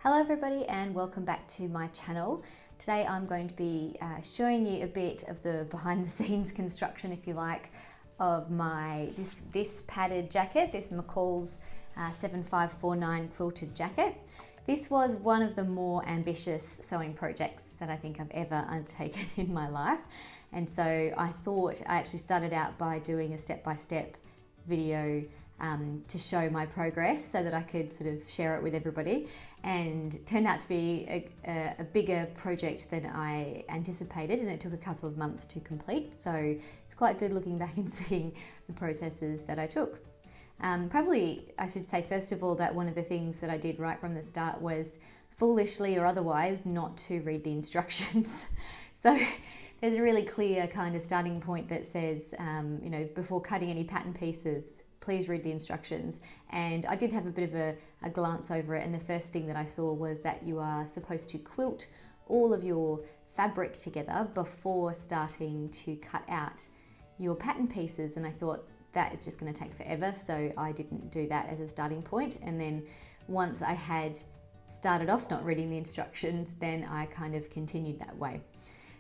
Hello everybody and welcome back to my channel. Today I'm going to be showing you a bit of the behind the scenes construction, if you like, of this padded jacket, this McCall's 7549 quilted jacket. This was one of the more ambitious sewing projects that I think I've ever undertaken in my life. And so I thought I actually started out by doing a step-by-step video to show my progress so that I could sort of share it with everybody, and it turned out to be a bigger project than I anticipated, and it took a couple of months to complete, so it's quite good looking back and seeing the processes that I took. Probably I should say first of all that one of the things that I did right from the start was, foolishly or otherwise, not to read the instructions. So there's a really clear kind of starting point that says, before cutting any pattern pieces, please read the instructions. And I did have a bit of a glance over it, and the first thing that I saw was that you are supposed to quilt all of your fabric together before starting to cut out your pattern pieces, and I thought that is just going to take forever, so I didn't do that as a starting point. And then once I had started off not reading the instructions, then I kind of continued that way.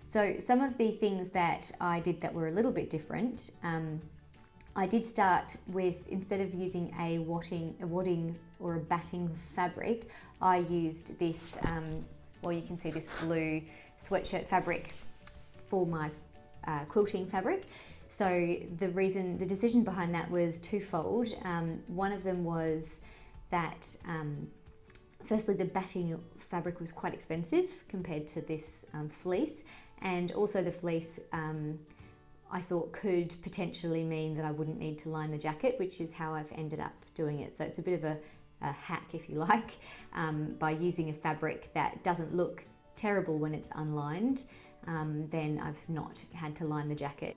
So some of the things that I did that were a little bit different, I did start with, instead of using a wadding or a batting fabric, I used this, you can see this blue sweatshirt fabric for my quilting fabric. So the decision behind that was twofold. One of them was that firstly, the batting fabric was quite expensive compared to this fleece, and also the fleece I thought could potentially mean that I wouldn't need to line the jacket, which is how I've ended up doing it. So it's a bit of a hack, if you like, by using a fabric that doesn't look terrible when it's unlined, then I've not had to line the jacket.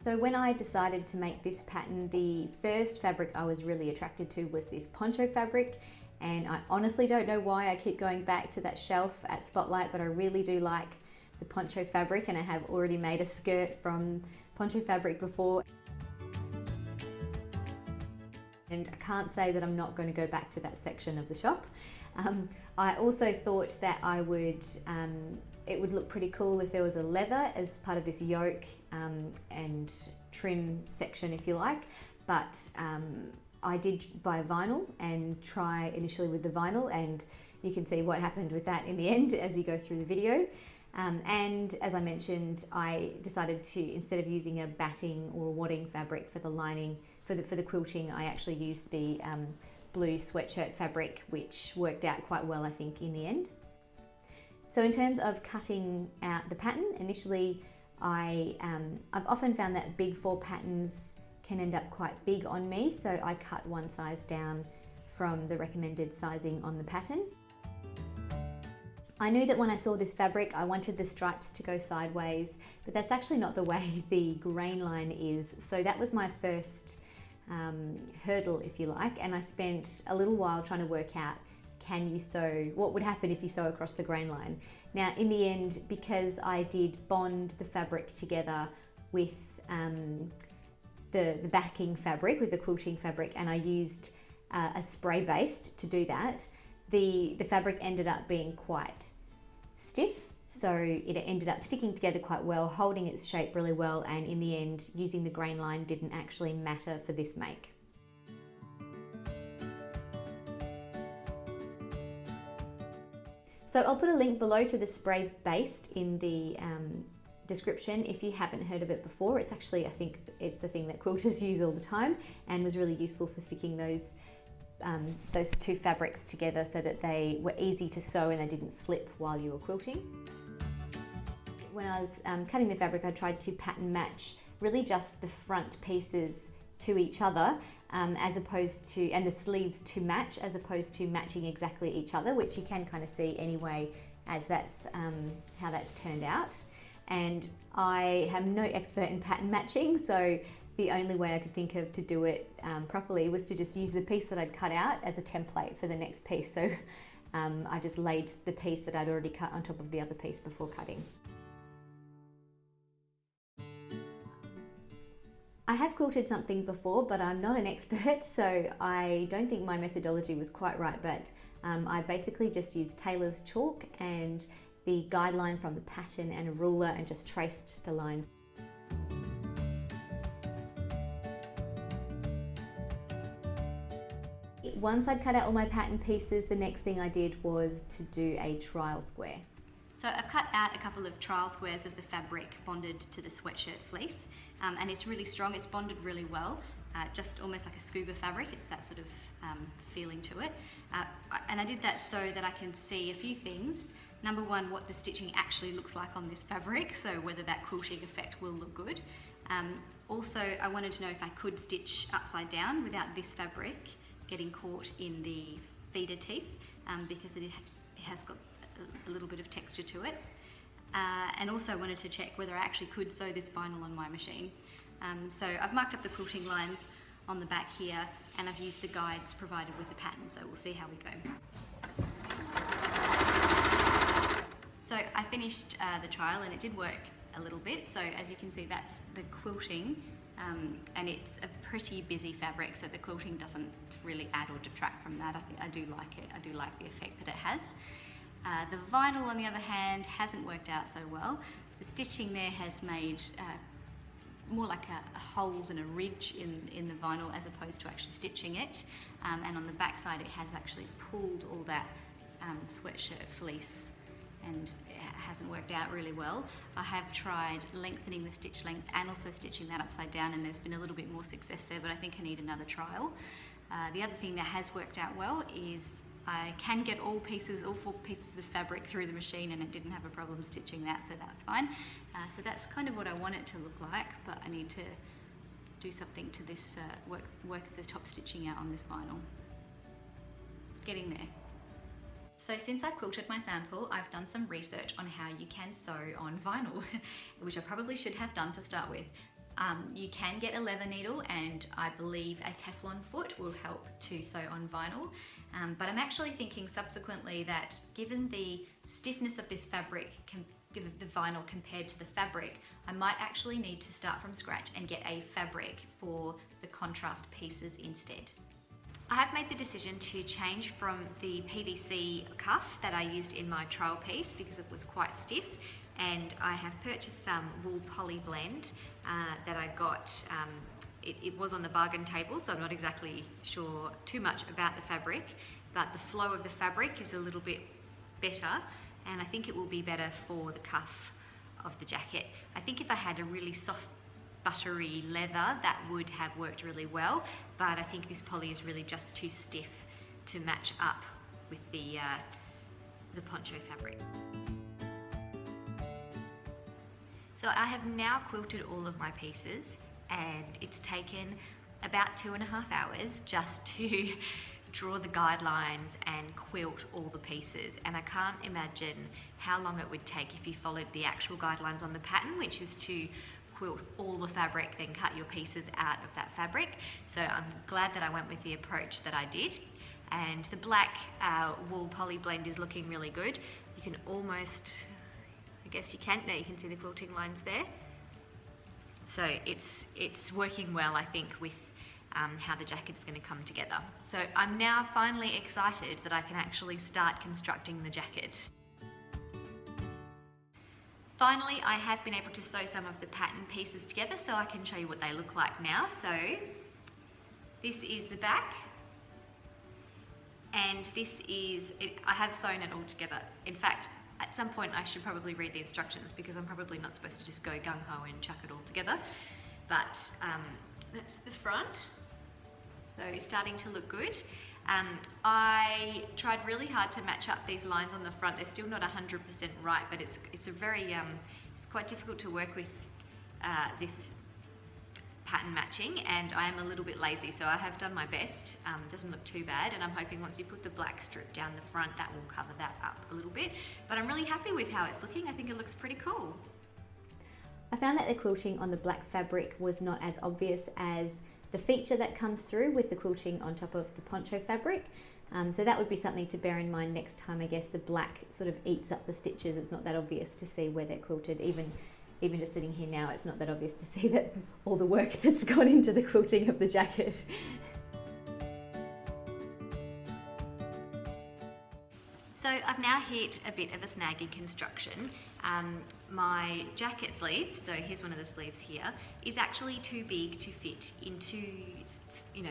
So when I decided to make this pattern, the first fabric I was really attracted to was this poncho fabric, and I honestly don't know why I keep going back to that shelf at Spotlight, but I really do like the poncho fabric, and I have already made a skirt from poncho fabric before. And I can't say that I'm not going to go back to that section of the shop. I also thought that it would look pretty cool if there was a leather as part of this yoke and trim section, if you like, but I did buy vinyl and try initially with the vinyl, and you can see what happened with that in the end as you go through the video. And as I mentioned, I decided to, instead of using a batting or a wadding fabric for the lining, for the quilting, I actually used the blue sweatshirt fabric, which worked out quite well, I think, in the end. So in terms of cutting out the pattern, initially I've often found that big 4 patterns can end up quite big on me, so I cut one size down from the recommended sizing on the pattern. I knew that when I saw this fabric, I wanted the stripes to go sideways, but that's actually not the way the grain line is. So that was my first hurdle, if you like, and I spent a little while trying to work out, what would happen if you sew across the grain line. Now, in the end, because I did bond the fabric together with the backing fabric, with the quilting fabric, and I used a spray baste to do that, the fabric ended up being quite stiff, so it ended up sticking together quite well, holding its shape really well, and in the end, using the grain line didn't actually matter for this make. So I'll put a link below to the spray baste in the description if you haven't heard of it before. It's actually, I think it's the thing that quilters use all the time, and was really useful for sticking those 2 fabrics together so that they were easy to sew and they didn't slip while you were quilting. When I was cutting the fabric, I tried to pattern match really just the front pieces to each other, and the sleeves to match, as opposed to matching exactly each other, which you can kind of see anyway, as that's how that's turned out. And I am no expert in pattern matching, so the only way I could think of to do it properly was to just use the piece that I'd cut out as a template for the next piece. So I just laid the piece that I'd already cut on top of the other piece before cutting. I have quilted something before, but I'm not an expert, so I don't think my methodology was quite right, but I basically just used tailor's chalk and the guideline from the pattern and a ruler and just traced the lines. Once I'd cut out all my pattern pieces, the next thing I did was to do a trial square. So I've cut out a couple of trial squares of the fabric bonded to the sweatshirt fleece, and it's really strong, it's bonded really well, just almost like a scuba fabric, it's that sort of feeling to it. And I did that so that I can see a few things. Number one, what the stitching actually looks like on this fabric, so whether that quilting effect will look good. Also, I wanted to know if I could stitch upside down without this fabric getting caught in the feeder teeth, because it has got a little bit of texture to it. And also I wanted to check whether I actually could sew this vinyl on my machine. So I've marked up the quilting lines on the back here, and I've used the guides provided with the pattern, so we'll see how we go. So I finished the trial and it did work a little bit. So as you can see, that's the quilting, and it's a pretty busy fabric, so the quilting doesn't really add or detract from that. I do like it. I do like the effect that it has. The vinyl, on the other hand, hasn't worked out so well. The stitching there has made more like a holes and a ridge in the vinyl as opposed to actually stitching it. And on the back side, it has actually pulled all that sweatshirt fleece, and it hasn't worked out really well. I have tried lengthening the stitch length and also stitching that upside down, and there's been a little bit more success there, but I think I need another trial. The other thing that has worked out well is I can get all 4 pieces of fabric through the machine, and it didn't have a problem stitching that, so that's fine. So that's kind of what I want it to look like, but I need to do something to this, work the top stitching out on this vinyl. Getting there. So since I quilted my sample, I've done some research on how you can sew on vinyl, which I probably should have done to start with. You can get a leather needle, and I believe a Teflon foot will help to sew on vinyl. But I'm actually thinking subsequently that given the stiffness of this fabric, the vinyl compared to the fabric, I might actually need to start from scratch and get a fabric for the contrast pieces instead. I have made the decision to change from the PVC cuff that I used in my trial piece because it was quite stiff, and I have purchased some wool poly blend that I got. It was on the bargain table, so I'm not exactly sure too much about the fabric, but the flow of the fabric is a little bit better, and I think it will be better for the cuff of the jacket. I think if I had a really soft buttery leather, that would have worked really well, but I think this poly is really just too stiff to match up with the poncho fabric. So I have now quilted all of my pieces, and it's taken about 2.5 hours just to draw the guidelines and quilt all the pieces, and I can't imagine how long it would take if you followed the actual guidelines on the pattern, which is to quilt all the fabric, then cut your pieces out of that fabric. So I'm glad that I went with the approach that I did. And the black wool poly blend is looking really good. You can almost, I guess you can, now you can see the quilting lines there. So it's working well, I think, with how the jacket is going to come together. So I'm now finally excited that I can actually start constructing the jacket. Finally, I have been able to sew some of the pattern pieces together, so I can show you what they look like now. So this is the back, and this is it. I have sewn it all together. In fact, at some point I should probably read the instructions, because I'm probably not supposed to just go gung-ho and chuck it all together. But that's the front, so it's starting to look good. I tried really hard to match up these lines on the front. They're still not 100% right, but it's a very it's quite difficult to work with this pattern matching, and I am a little bit lazy, so I have done my best. It doesn't look too bad, and I'm hoping once you put the black strip down the front, that will cover that up a little bit. But I'm really happy with how it's looking. I think it looks pretty cool. I found that the quilting on the black fabric was not as obvious as the feature that comes through with the quilting on top of the poncho fabric. So that would be something to bear in mind next time. I guess the black sort of eats up the stitches. It's not that obvious to see where they're quilted, even even just sitting here now, it's not that obvious to see that all the work that's gone into the quilting of the jacket. So I've now hit a bit of a snag in construction. My jacket sleeve, so here's one of the sleeves here, is actually too big to fit into,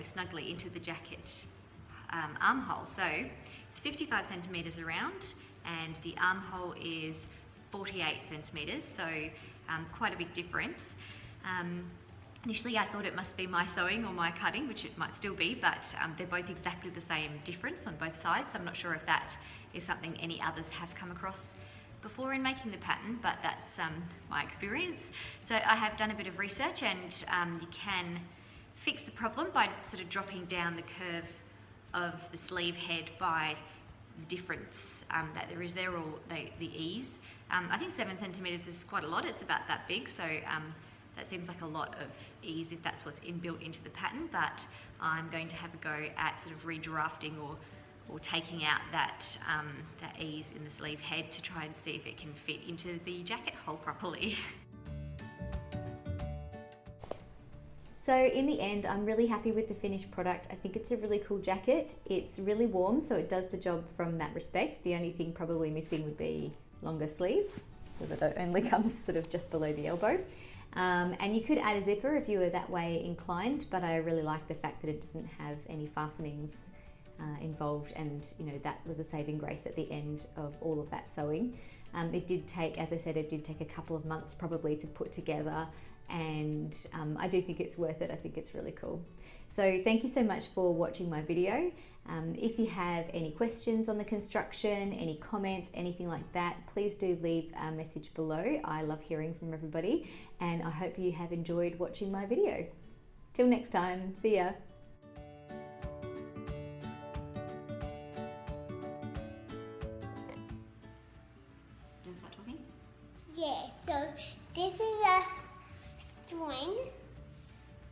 snugly into the jacket armhole. So it's 55 centimetres around and the armhole is 48 centimetres, so quite a big difference. Initially I thought it must be my sewing or my cutting, which it might still be, but they're both exactly the same difference on both sides, so I'm not sure if that is something any others have come across before in making the pattern, but that's my experience. So I have done a bit of research, and you can fix the problem by sort of dropping down the curve of the sleeve head by the difference that there is there, or the ease. I think 7 centimetres is quite a lot, it's about that big, so that seems like a lot of ease if that's what's inbuilt into the pattern, but I'm going to have a go at sort of redrafting or taking out that ease in the sleeve head to try and see if it can fit into the jacket hole properly. So in the end, I'm really happy with the finished product. I think it's a really cool jacket. It's really warm, so it does the job from that respect. The only thing probably missing would be longer sleeves, because it only comes sort of just below the elbow. And you could add a zipper if you were that way inclined, but I really like the fact that it doesn't have any fastenings involved, and that was a saving grace at the end of all of that sewing. It did take, as I said, it did take a couple of months probably to put together, and I do think it's worth it. I think it's really cool. So thank you so much for watching my video. If you have any questions on the construction, any comments, anything like that, please do leave a message below. I love hearing from everybody, and I hope you have enjoyed watching my video. Till next time, see ya. Yeah, so this is a string,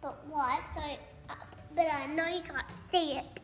but what? So, but I know you can't see it.